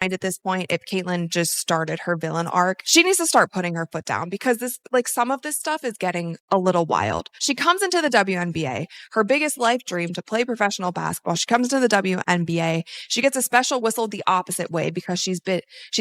at this point, if Caitlyn just started her villain arc, she needs to start putting her foot down because some of this stuff is getting a little wild. She comes into the WNBA, her biggest life dream to play professional basketball. She comes into the WNBA. She gets a special whistle the opposite way because she's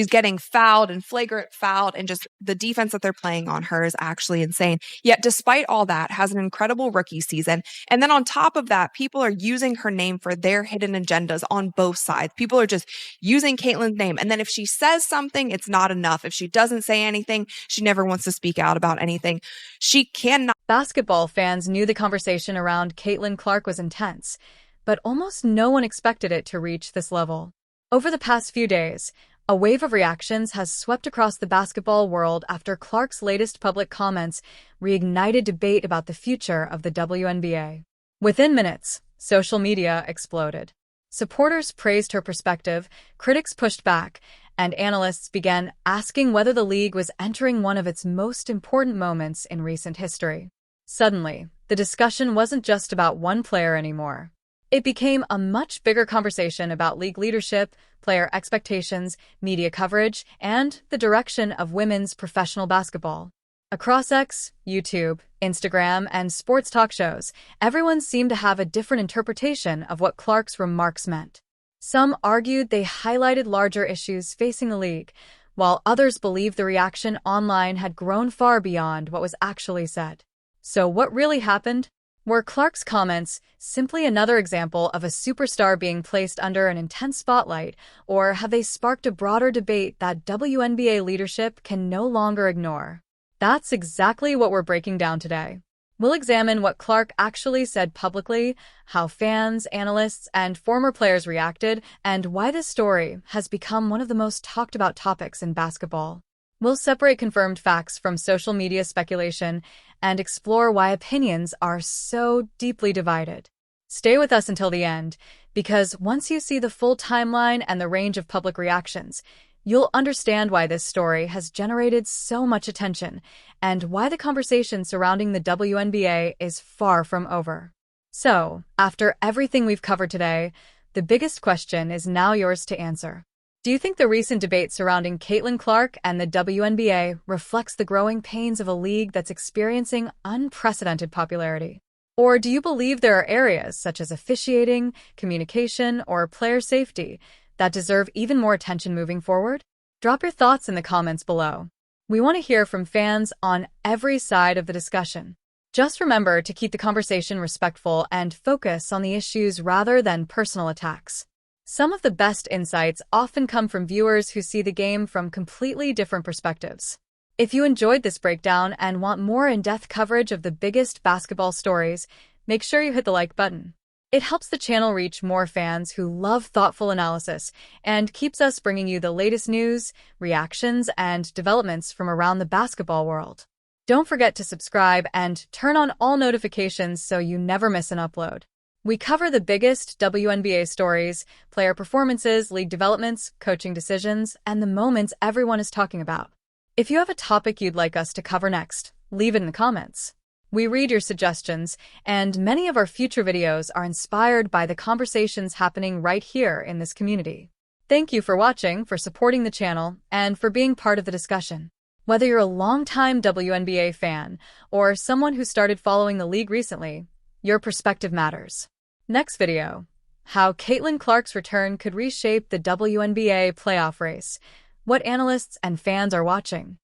getting fouled and flagrant fouled, and just the defense that they're playing on her is actually insane. Yet, despite all that, has an incredible rookie season. And then on top of that, people are using her name for their hidden agendas on both sides. People are just using Caitlyn's name. And then if she says something, it's not enough. If she doesn't say anything, she never wants to speak out about anything. She cannot. Basketball fans knew the conversation around Caitlyn Clark was intense, but almost no one expected it to reach this level. Over the past few days, a wave of reactions has swept across the basketball world after Clark's latest public comments reignited debate about the future of the WNBA. Within minutes, social media exploded. Supporters praised her perspective, critics pushed back, and analysts began asking whether the league was entering one of its most important moments in recent history. Suddenly, the discussion wasn't just about one player anymore. It became a much bigger conversation about league leadership, player expectations, media coverage, and the direction of women's professional basketball. Across X, YouTube, Instagram, and sports talk shows, everyone seemed to have a different interpretation of what Clark's remarks meant. Some argued they highlighted larger issues facing the league, while others believed the reaction online had grown far beyond what was actually said. So what really happened? Were Clark's comments simply another example of a superstar being placed under an intense spotlight, or have they sparked a broader debate that WNBA leadership can no longer ignore? That's exactly what we're breaking down today. We'll examine what Clark actually said publicly, how fans, analysts, and former players reacted, and why this story has become one of the most talked about topics in basketball. We'll separate confirmed facts from social media speculation and explore why opinions are so deeply divided. Stay with us until the end, because once you see the full timeline and the range of public reactions, you'll understand why this story has generated so much attention and why the conversation surrounding the WNBA is far from over. So, after everything we've covered today, the biggest question is now yours to answer. Do you think the recent debate surrounding Caitlyn Clark and the WNBA reflects the growing pains of a league that's experiencing unprecedented popularity? Or do you believe there are areas such as officiating, communication, or player safety that deserve even more attention moving forward? Drop your thoughts in the comments below. We want to hear from fans on every side of the discussion. Just remember to keep the conversation respectful and focus on the issues rather than personal attacks. Some of the best insights often come from viewers who see the game from completely different perspectives. If you enjoyed this breakdown and want more in-depth coverage of the biggest basketball stories, make sure you hit the like button. It helps the channel reach more fans who love thoughtful analysis and keeps us bringing you the latest news, reactions, and developments from around the basketball world. Don't forget to subscribe and turn on all notifications so you never miss an upload. We cover the biggest WNBA stories, player performances, league developments, coaching decisions, and the moments everyone is talking about. If you have a topic you'd like us to cover next, leave it in the comments. We read your suggestions, and many of our future videos are inspired by the conversations happening right here in this community. Thank you for watching, for supporting the channel, and for being part of the discussion. Whether you're a longtime WNBA fan or someone who started following the league recently, your perspective matters. Next video: how Caitlyn Clark's return could reshape the WNBA playoff race. What analysts and fans are watching.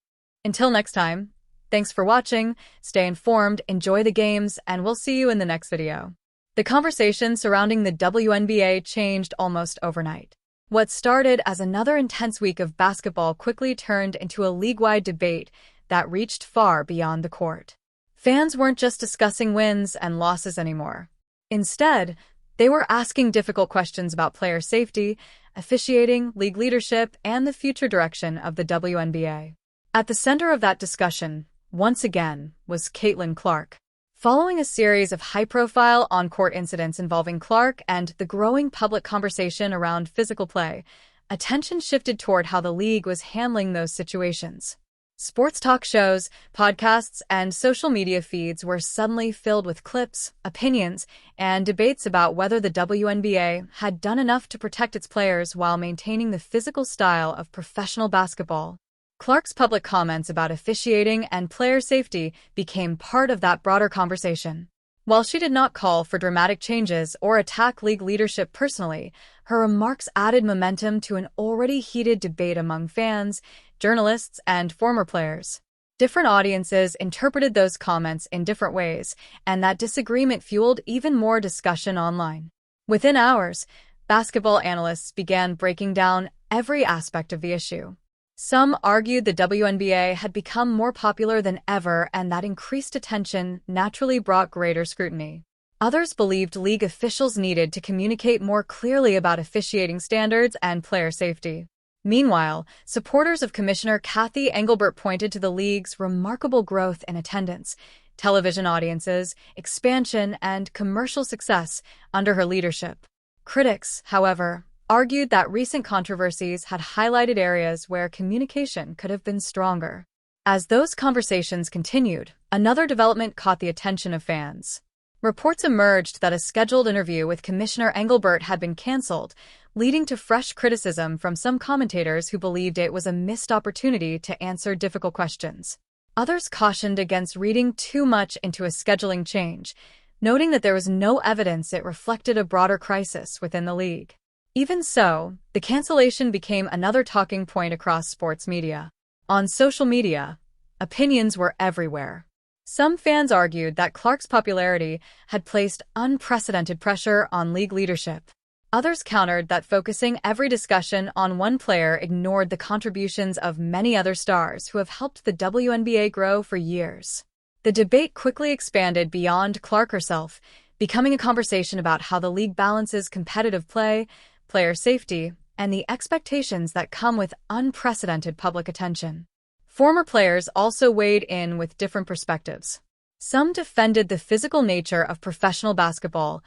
Until next time, thanks for watching, stay informed, enjoy the games, and we'll see you in the next video. The conversation surrounding the WNBA changed almost overnight. What started as another intense week of basketball quickly turned into a league-wide debate that reached far beyond the court. Fans weren't just discussing wins and losses anymore. Instead, they were asking difficult questions about player safety, officiating, league leadership, and the future direction of the WNBA. At the center of that discussion, once again, was Caitlyn Clark. Following a series of high-profile on-court incidents involving Clark and the growing public conversation around physical play, attention shifted toward how the league was handling those situations. Sports talk shows, podcasts, and social media feeds were suddenly filled with clips, opinions, and debates about whether the WNBA had done enough to protect its players while maintaining the physical style of professional basketball. Clark's public comments about officiating and player safety became part of that broader conversation. While she did not call for dramatic changes or attack league leadership personally, her remarks added momentum to an already heated debate among fans, journalists, and former players. Different audiences interpreted those comments in different ways, and that disagreement fueled even more discussion online. Within hours, basketball analysts began breaking down every aspect of the issue. Some argued the WNBA had become more popular than ever and that increased attention naturally brought greater scrutiny. Others believed league officials needed to communicate more clearly about officiating standards and player safety. Meanwhile, supporters of Commissioner Kathy Engelbert pointed to the league's remarkable growth in attendance, television audiences, expansion, and commercial success under her leadership. Critics, however, argued that recent controversies had highlighted areas where communication could have been stronger. As those conversations continued, another development caught the attention of fans. Reports emerged that a scheduled interview with Commissioner Engelbert had been canceled, leading to fresh criticism from some commentators who believed it was a missed opportunity to answer difficult questions. Others cautioned against reading too much into a scheduling change, noting that there was no evidence it reflected a broader crisis within the league. Even so, the cancellation became another talking point across sports media. On social media, opinions were everywhere. Some fans argued that Clark's popularity had placed unprecedented pressure on league leadership. Others countered that focusing every discussion on one player ignored the contributions of many other stars who have helped the WNBA grow for years. The debate quickly expanded beyond Clark herself, becoming a conversation about how the league balances competitive play, player safety, and the expectations that come with unprecedented public attention. Former players also weighed in with different perspectives. Some defended the physical nature of professional basketball,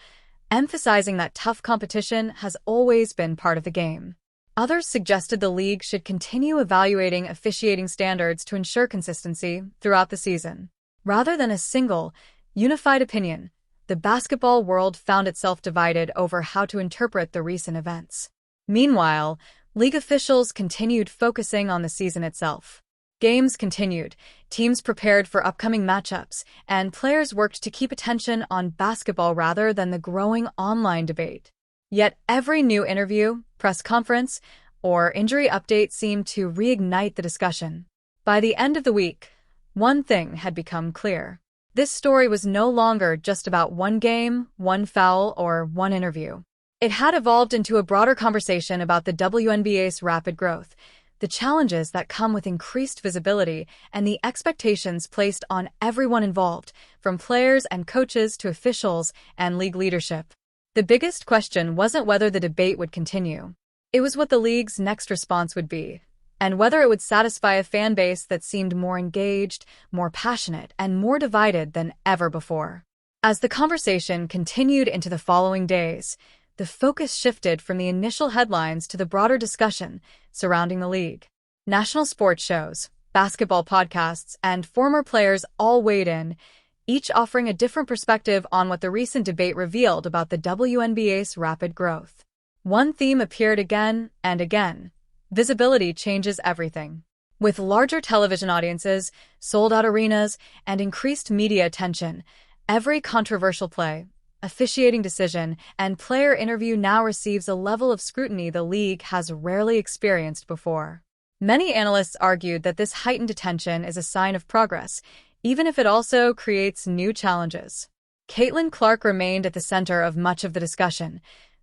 emphasizing that tough competition has always been part of the game. Others suggested the league should continue evaluating officiating standards to ensure consistency throughout the season. Rather than a single, unified opinion, the basketball world found itself divided over how to interpret the recent events. Meanwhile, league officials continued focusing on the season itself. Games continued, teams prepared for upcoming matchups, and players worked to keep attention on basketball rather than the growing online debate. Yet every new interview, press conference, or injury update seemed to reignite the discussion. By the end of the week, one thing had become clear. This story was no longer just about one game, one foul, or one interview. It had evolved into a broader conversation about the WNBA's rapid growth, the challenges that come with increased visibility, and the expectations placed on everyone involved, from players and coaches to officials and league leadership. The biggest question wasn't whether the debate would continue. It was what the league's next response would be, and whether it would satisfy a fan base that seemed more engaged, more passionate, and more divided than ever before. As the conversation continued into the following days, the focus shifted from the initial headlines to the broader discussion surrounding the league. National sports shows, basketball podcasts, and former players all weighed in, each offering a different perspective on what the recent debate revealed about the WNBA's rapid growth. One theme appeared again and again: visibility changes everything. With larger television audiences, sold-out arenas, and increased media attention, every controversial play, officiating decision, and player interview now receives a level of scrutiny the league has rarely experienced before. Many analysts argued that this heightened attention is a sign of progress, even if it also creates new challenges. Caitlin Clark remained at the center of much of the discussion,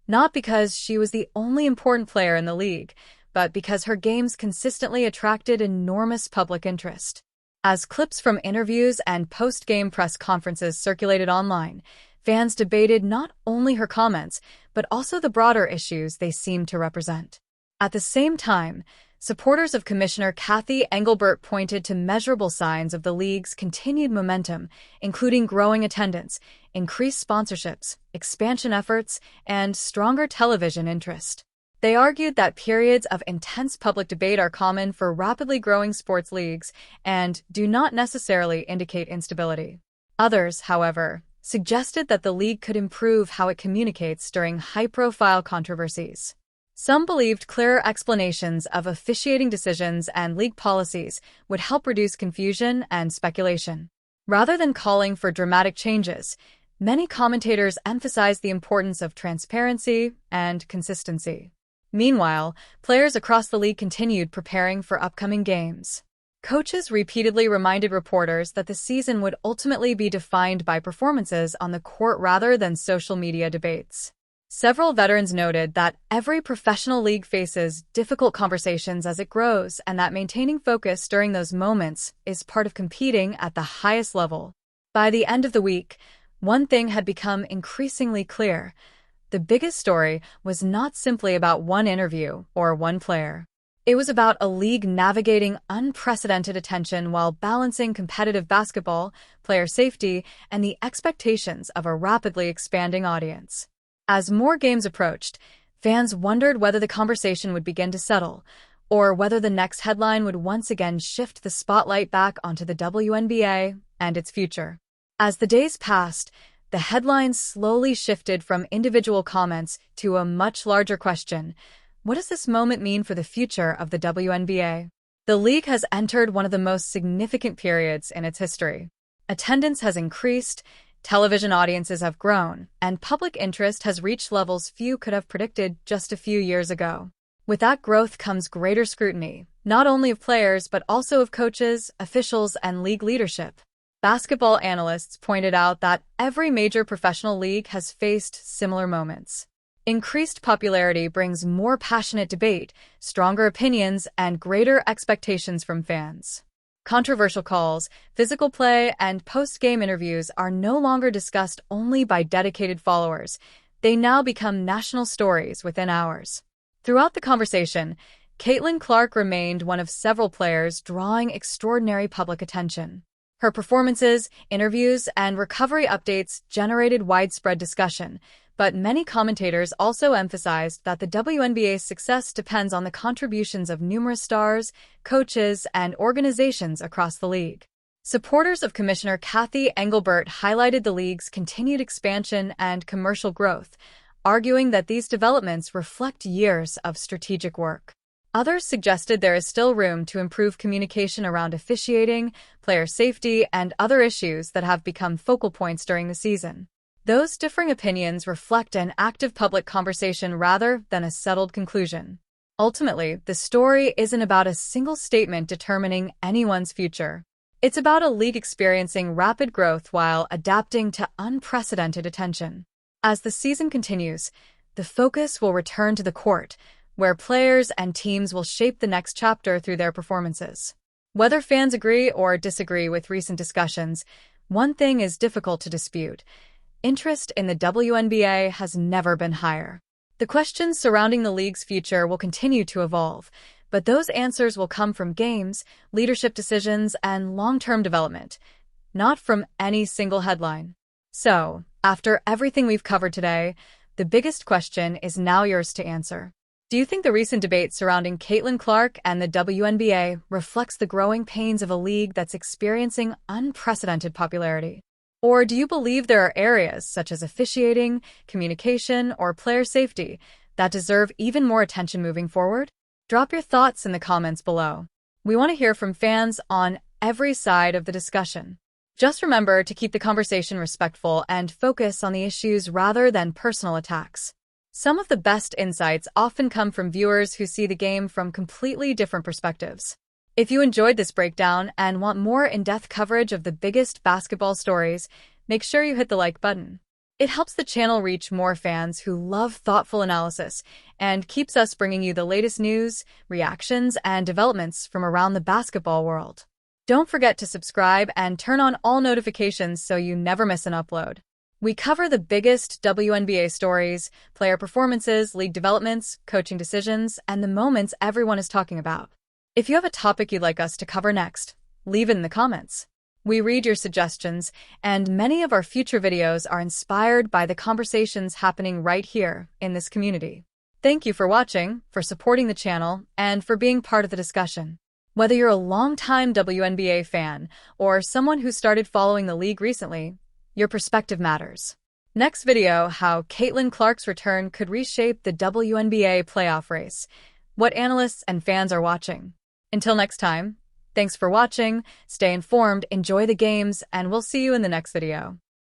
not because she was the only important player in the league, but because her games consistently attracted enormous public interest. As clips from interviews and post-game press conferences circulated online, fans debated not only her comments, but also the broader issues they seemed to represent. At the same time, supporters of Commissioner Kathy Engelbert pointed to measurable signs of the league's continued momentum, including growing attendance, increased sponsorships, expansion efforts, and stronger television interest. They argued that periods of intense public debate are common for rapidly growing sports leagues and do not necessarily indicate instability. Others, however, suggested that the league could improve how it communicates during high-profile controversies. Some believed clearer explanations of officiating decisions and league policies would help reduce confusion and speculation. Rather than calling for dramatic changes, many commentators emphasized the importance of transparency and consistency. Meanwhile, players across the league continued preparing for upcoming games. Coaches repeatedly reminded reporters that the season would ultimately be defined by performances on the court rather than social media debates. Several veterans noted that every professional league faces difficult conversations as it grows, and that maintaining focus during those moments is part of competing at the highest level. By the end of the week, one thing had become increasingly clear. The biggest story was not simply about one interview or one player. It was about a league navigating unprecedented attention while balancing competitive basketball, player safety, and the expectations of a rapidly expanding audience. As more games approached, fans wondered whether the conversation would begin to settle, or whether the next headline would once again shift the spotlight back onto the WNBA and its future. As the days passed, the headlines slowly shifted from individual comments to a much larger question. What does this moment mean for the future of the WNBA? The league has entered one of the most significant periods in its history. Attendance has increased, television audiences have grown, and public interest has reached levels few could have predicted just a few years ago. With that growth comes greater scrutiny, not only of players but also of coaches, officials, and league leadership. Basketball analysts pointed out that every major professional league has faced similar moments. Increased popularity brings more passionate debate, stronger opinions, and greater expectations from fans. Controversial calls, physical play, and post-game interviews are no longer discussed only by dedicated followers. They now become national stories within hours. Throughout the conversation, Caitlin Clark remained one of several players drawing extraordinary public attention. Her performances, interviews, and recovery updates generated widespread discussion, but many commentators also emphasized that the WNBA's success depends on the contributions of numerous stars, coaches, and organizations across the league. Supporters of Commissioner Kathy Engelbert highlighted the league's continued expansion and commercial growth, arguing that these developments reflect years of strategic work. Others suggested there is still room to improve communication around officiating, player safety, and other issues that have become focal points during the season. Those differing opinions reflect an active public conversation rather than a settled conclusion. Ultimately, the story isn't about a single statement determining anyone's future. It's about a league experiencing rapid growth while adapting to unprecedented attention. As the season continues, the focus will return to the court, where players and teams will shape the next chapter through their performances. Whether fans agree or disagree with recent discussions, one thing is difficult to dispute. Interest in the WNBA has never been higher. The questions surrounding the league's future will continue to evolve, but those answers will come from games, leadership decisions, and long-term development, not from any single headline. So, after everything we've covered today, the biggest question is now yours to answer. Do you think the recent debate surrounding Caitlin Clark and the WNBA reflects the growing pains of a league that's experiencing unprecedented popularity? Or do you believe there are areas such as officiating, communication, or player safety that deserve even more attention moving forward? Drop your thoughts in the comments below. We want to hear from fans on every side of the discussion. Just remember to keep the conversation respectful and focus on the issues rather than personal attacks. Some of the best insights often come from viewers who see the game from completely different perspectives. If you enjoyed this breakdown and want more in-depth coverage of the biggest basketball stories, make sure you hit the like button. It helps the channel reach more fans who love thoughtful analysis and keeps us bringing you the latest news, reactions, and developments from around the basketball world. Don't forget to subscribe and turn on all notifications so you never miss an upload. We cover the biggest WNBA stories, player performances, league developments, coaching decisions, and the moments everyone is talking about. If you have a topic you'd like us to cover next, leave it in the comments. We read your suggestions, and many of our future videos are inspired by the conversations happening right here in this community. Thank you for watching, for supporting the channel, and for being part of the discussion. Whether you're a longtime WNBA fan or someone who started following the league recently, your perspective matters. Next video, how Caitlin Clark's return could reshape the WNBA playoff race. What analysts and fans are watching. Until next time, thanks for watching, stay informed, enjoy the games, and we'll see you in the next video.